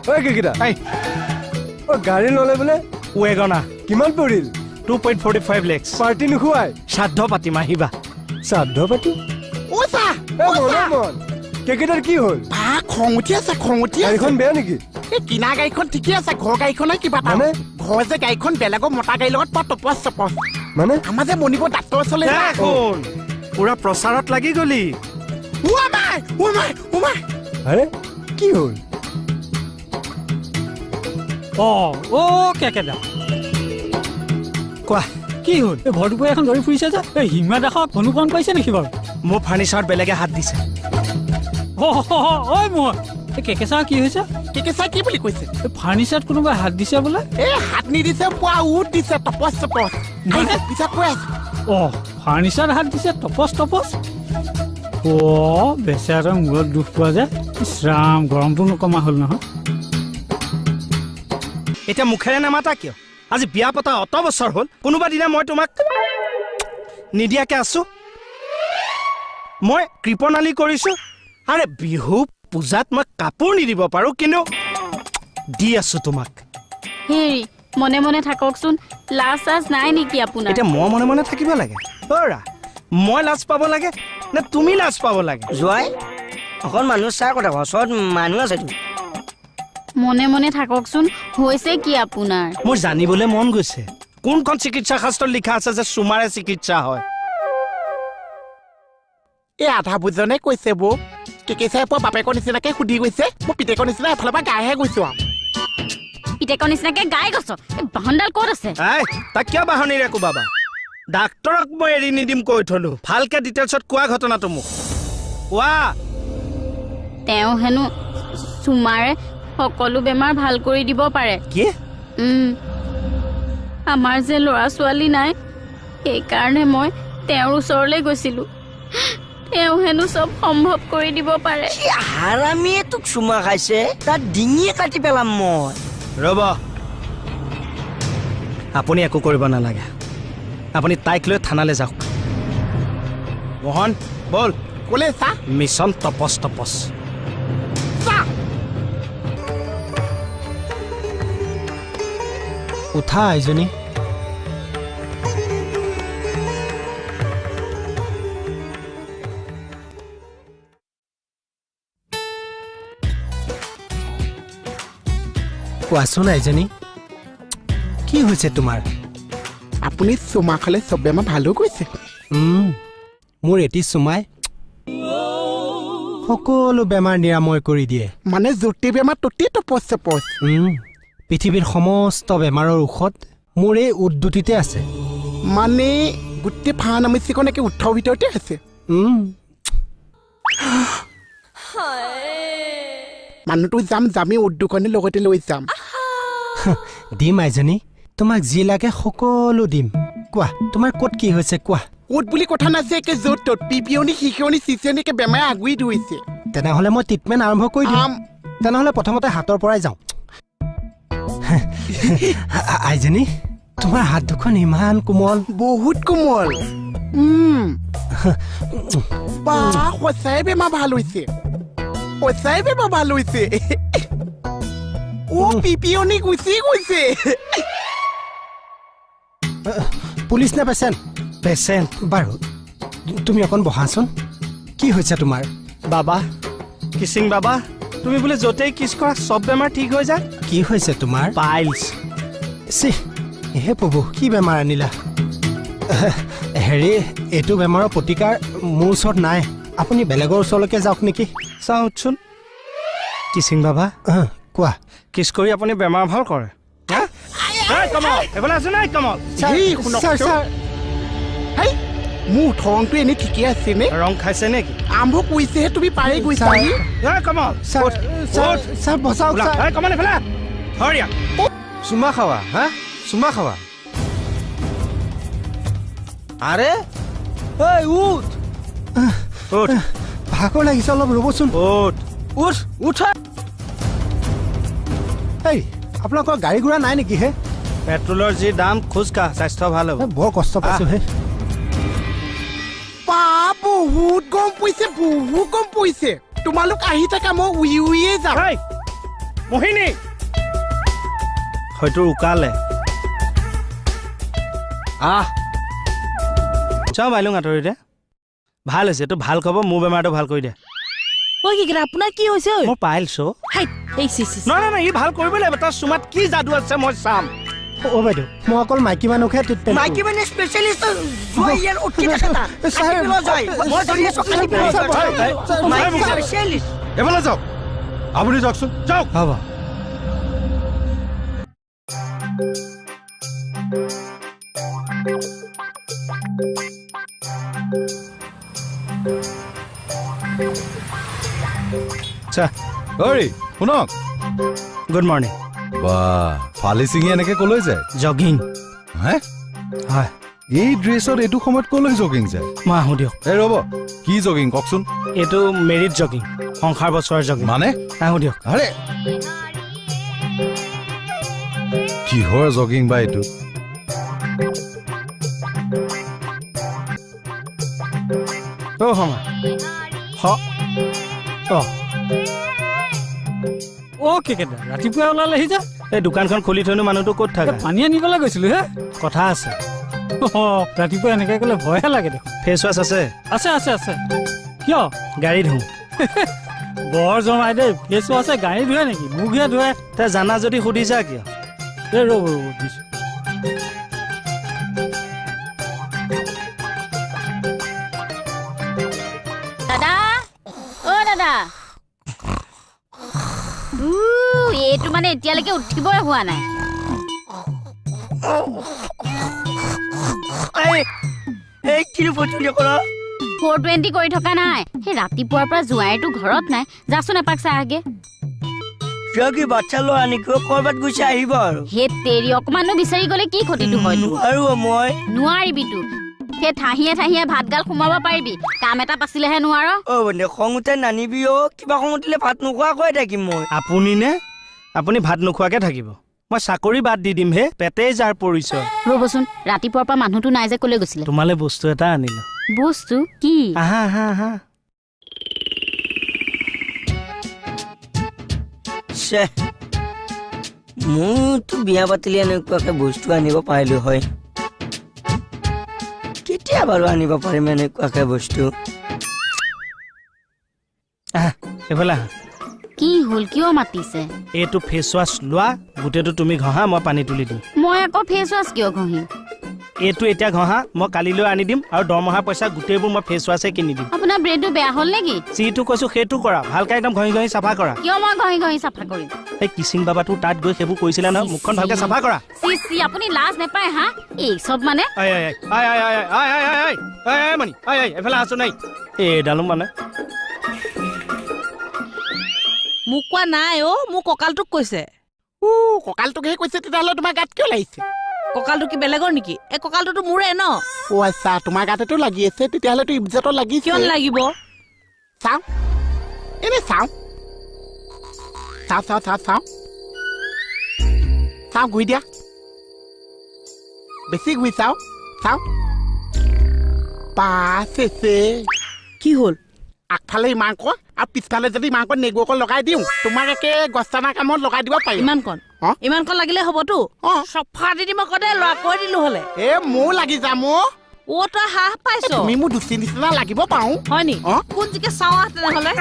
ঐ কেকিটা ঐ গাড়ী ল'লে বোলে ৱেগনা কিমান পৰিল 2.45 lakhs পাৰ্টি নোখোৱাই শ্ৰাদ্ধ পাতিম আহিবা শ্ৰাদ্ধ পাতি কেকিটাৰ কি হ'ল খং উঠি আছে গাড়ীখন বেয়া নেকি কিনা গাড়ীখন ঠিকে আছে ঘৰ গাড়ীখনে কিবা মানে ঘৰ যে গাড়ীখন বেলেগৰ মতা গাড়ীৰ লগত টপচ চপচ মানে আমাৰ যে মণিপুৰ ডাক্তৰ ওচৰলৈ শুন পুৰা প্ৰচাৰত লাগি গলি আৰে কি হ'ল কেকেদা কোৱা কি হ'ল এই ভৰদুপুৰ এখন ধৰি ফুৰিছে যে এই হিমা দাসক অনুকৰণ কৰিছে নেকি বাৰু মোৰ ফাৰ্নিচাৰত বেলেগে হাত দিছে ঐ মই এই কেকেচা কি হৈছে কেকেচা কি বুলি কৈছে এই ফাৰ্নিচাৰত কোনোবাই হাত দিছে বোলে এই হাত নিদিছে পুৱা উঠ দিছে টপচ চপচ পিছত কৈ আছে ফাৰ্নিচাৰত হাত দিছে টপচ বেচেৰাৰ মূৰত দুখ পোৱা যায় ইছৰাম গৰমটো নকমা হ'ল নহয় এতিয়া মুখেৰে নামাতা কিয় আজি বিয়া পতা অত বছৰ হ'ল কোনোবা দিনা মই তোমাক নিদিয়াকে আছো মই কৃপণালী কৰিছো আৰে বিহু পূজাত মই কাপোৰ নিদিব পাৰো কিন্তু দি আছো তোমাক হেৰি মনে মনে থাককচোন লাজ চাজ নাই নেকি আপোনাৰ এতিয়া মই মনে মনে থাকিব লাগে অৰা মই লাজ পাব লাগে নে তুমি লাজ পাব লাগে জোৱাই অকল মানুহ চাই কথা ওচৰত মানুহ আছে মনে মনে থাককচোন হৈছে কি আপোনাৰ মোৰ জানিবলৈ মন গৈছে কোনখন চিকিৎসা শাস্ত্ৰত লিখা আছে যে চুমাৰে চিকিৎসা হয় এই আধা বুজনে কৈছে বৌ কেকেচাই পুৱা বাপেকৰ নিচিনাকে সুধি গৈছে মই পিতেকৰ নিচিনা এফালৰ পৰা গাইহে গৈছো পিতেকৰ নিচিনাকে গাই গছ এই বাহনডাল ক'ত আছে তাক কিয় বাহনিৰে কোবাবা ডাক্তৰক মই এৰি নিদিম কৈ থলো ভালকে ডিটেইলছত কোৱা ঘটনাটো মোক কোৱা তেওঁ হেনো চুমাৰে সকলো বেমাৰ ভাল কৰি দিব পাৰে কি আমাৰ যে ল'ৰা ছোৱালী নাই সেইকাৰণে মই তেওঁৰ ওচৰলৈ গৈছিলো তেওঁ হেনো চব সম্ভৱ কৰি দিব পাৰে হাৰামিয়ে তোক চুমা খাইছে তাত ডিঙিয়ে কাটি পেলাম মই ৰ'ব আপুনি একো কৰিব নালাগে আপুনি তাইক লৈ থানালৈ যাওক মোহন বল ক'লে চা মিছন টপচ উঠা আইজনী কোৱাচোন আইজনী কি হৈছে তোমাৰ আপুনি চুমা খালে চব বেমাৰ ভালো গৈছে মোৰ এটি চুমাই সকলো বেমাৰ নিৰাময় কৰি দিয়ে মানে য'তে বেমাৰ ত'তেই টপচ চপচ পৃথিৱীৰ সমস্ত বেমাৰৰ ঔষধ মোৰ এই উদ্যুতিতে আছে মানে গোটেই ফাৰ্মাচীখন একে উঠৰ ভিতৰতে আছে মানুহটো যামেই উদ্যোগখনে লগতে লৈ যাম দিম আইজনী তোমাক যি লাগে সকলো দিম কোৱা তোমাৰ ক'ত কি হৈছে কোৱা ক'ত বুলি কথা নাছে একে য'ত ত'ত পিপিয়নি শিকিয়নি চিচিয়নি একে বেমাৰে আগুৰি ধৰিছে তেনেহ'লে মই ট্ৰিটমেণ্ট আৰম্ভ কৰি দিম তেনেহ'লে প্ৰথমতে হাতৰ পৰাই যাওঁ আইজনী তোমাৰ হাত দুখন ইমান কোমল বহুত কোমল সঁচাই বেমাৰ ভাল হৈছে পিপিয়নি গুচি গৈছে পুলিচ নে পেচেণ্ট বাৰু তুমি অকণ বহাচোন কি হৈছে তোমাৰ বাবা কিচিং বাবা তুমি বোলে য'তেই কিছ কৰা চব বেমাৰ ঠিক হৈ যায় কি হৈছে তোমাৰ পাইলছ হে প্ৰভু কি বেমাৰ আনিলা হেৰি এইটো বেমাৰৰ প্ৰতিকাৰ মোৰ ওচৰত নাই আপুনি বেলেগৰ ওচৰলৈকে যাওক নেকি চাওকচোন কিচিং বাবা কোৱা কিছ কৰি আপুনি বেমাৰ ভাল কৰে মোৰ থংটো এনেই ঠিকে আছে নে ৰং খাইছে নেকি আৰম্ভ কৰিছেহে তুমি পাৰে গৈছা চুমা খাৱা চুমা খাৱা আৰে উঠ ভাগৰ লাগিছে অলপ ৰ'বচোন উঠ আপোনালোকৰ গাড়ী ঘোঁৰা নাই নেকি হে পেট্ৰলৰ যি দাম খোজকাঢ় স্বাস্থ্য ভাল হ'ব বৰ কষ্ট পাইছো হে বহুত গম পৰিছে তোমালোক আহি থাকা মই উইয়ে যাম মোহিনী হয়তো উকালে চাওঁ বাইলুং আঁতৰি দে ভাল হৈছে এইটো ভাল খবৰ মোৰ বেমাৰটো ভাল কৰি দে ঐ কি আপোনাৰ কি হৈছে ঐ মোৰ পাইলছ নহয় নহয় ই ভাল কৰিব লাগিব তাৰ চুমাত কি যাদু আছে মই চাম অ' বাইদেউ মই অকল মাইকী মানুহকহে ট্ৰিটমেণ্ট মাইকী মানে স্পেচিয়েলিষ্ট যোৱা ইয়াৰ উঠি থাকে না কাটি পেলোৱা যায় মই ধৰি আছো কাটি পেলোৱা যায় মাইকী স্পেচিয়েলিষ্ট এফালে যাওক আপুনি যাওকচোন যাওক হ'ব চা ঐ শুনক গুড মৰ্ণিং বাহ ফালি চিঙি এনেকে কলৈ যায় জগিং হে হয় এই ড্ৰেছত এইটো সময়ত কলৈ জগিং যায় মই আহোঁ দিয়ক এই ৰ'ব কি জগিং কওকচোন এইটো মেৰিট জগিং সংসাৰ বছৰৰ জগিং মানে আহোঁ দিয়ক আৰে কিহৰ জগিং বা এইটো অ' সমা কেকেটা ৰাতিপুৱা ওলালেহি যে এই দোকানখন খুলি থৈনো মানুহটো ক'ত থাকে পানী আনিবলৈ গৈছিলো হে কথা আছে ৰাতিপুৱা এনেকৈ ক'লে ভয়হে লাগে দেখোন ফেচ ৱাছ আছে আছে আছে আছে কিয় গাড়ী ধুওঁ বৰ জমাই দেই ফেচো আছে গাড়ী ধুৱে নেকি মুখহে ধুৱে তই জানা যদি সুধিছা কিয় এই ৰ'ব দিছোঁ দাদা অ' দাদা এইটো মানে এতিয়ালৈকে উঠিবই হোৱা নাই এই কি পচলি কৰা 420 কৰি থকা নাই সেই ৰাতিপুৱাৰ পৰা জোৱাইটো ঘৰত নাই যাচোন এপাক চাই আগে কি বাচ্চা লৈ আনি কৰবাত গৈছে আহিব আৰু হে তেৰি অকমানো বিচাৰি গ'লে কি ক্ষতিটো হয়তো আৰু মই নোৱাৰিবিতো সেই ঠাহিয়ে ঠাহিয়ে ভাতগাল সোমাব পাৰিবি কাম এটা পাছিলেহে নোৱাৰ বন্ধু খং উঠে নানিবি কিবা খং উঠিলে ভাত নোখোৱাকৈ থাকিম মই আপুনি নে আপুনি ভাত নোখোৱাকে থাকিব মই চাকৰি বাদ দি দিম হে পেটেই যাৰ পৰিচয় ৰ'বচোন ৰাতিপুৱাৰ পৰা মানুহটো নাই যে ক'লৈ গৈছিলে তোমালে বস্তু এটা আনিলো বস্তু কি আহা আহা আহা মোৰতো বিয়া পাতিলে এনেকুৱাকে বস্তু আনিব পাৰিলো হয় কেতিয়া বাৰু আনিব পাৰিম এনেকুৱাকে বস্তু আহা এইফালে আহা কি হ'ল কিয় মাতিছে এইটো ফেচ ৱাছ লোৱা গোটেইটো তুমি ঘঁহা মই পানী তুলি দিম মই আকৌ ফেচ ৱাছ কিয় ঘঁহিম এইটো এতিয়া ঘঁহা মই কালিলৈ আনি দিম আৰু দৰমহাৰ পইচা গোটেইবোৰ মই ফেচ ৱাছে কিনি দিম আপোনাৰ ব্ৰেইনটো বেয়া হ'ল নেকি যিটো কৈছো সেইটো কৰা ভালকে একদম ঘঁহি ঘঁহি চাফা কৰা কিয় মই ঘঁহি ঘঁহি চাফা কৰিম এই কিচিং বাবাটো তাত গৈ সেইবোৰ কৰিছিলা নহয় মুখখন ভালকে চাফা কৰা চি আপুনি লাজ নেপায় হা এই চব মানে মণি এইফালে আছো নাই এইডালো মানে মোক কোৱা নাই মোৰ কঁকালটোক কৈছে কঁকালটোকহে কৈছে তেতিয়াহ'লে তোমাৰ গাত কিয় লাগিছে কঁকালটো কি বেলেগৰ নেকি এই কঁকালটোতো মোৰে ন আচ্ছা তোমাৰ গাতেতো লাগি আছে তেতিয়াহ'লেতো ইজ্জতৰ লাগিছে কিয় লাগিব চাওঁ এনে চাওঁ ঘূৰি দিয়া বেছি ঘূৰি চাওঁ পাছে কি হ'ল আগফালে ইমান কণ আৰু পিছফালে যদি ইমান কণ নেগু অকণ লগাই দিওঁ তোমাক একে গছটানা কামত লগাই দিব পাৰিম ইমান কণ লাগিলে হ'বতো চফা দি দিম আকৌ দে ল'ৰা কৈ দিলো হ'লে মোৰ লাগি যাম তই হাঁহ পাইছ তুমি মোৰ দুচি নিচিনা লাগিব পাওঁ হয় নি কোন জিকে চাওঁ তেনেহ'লে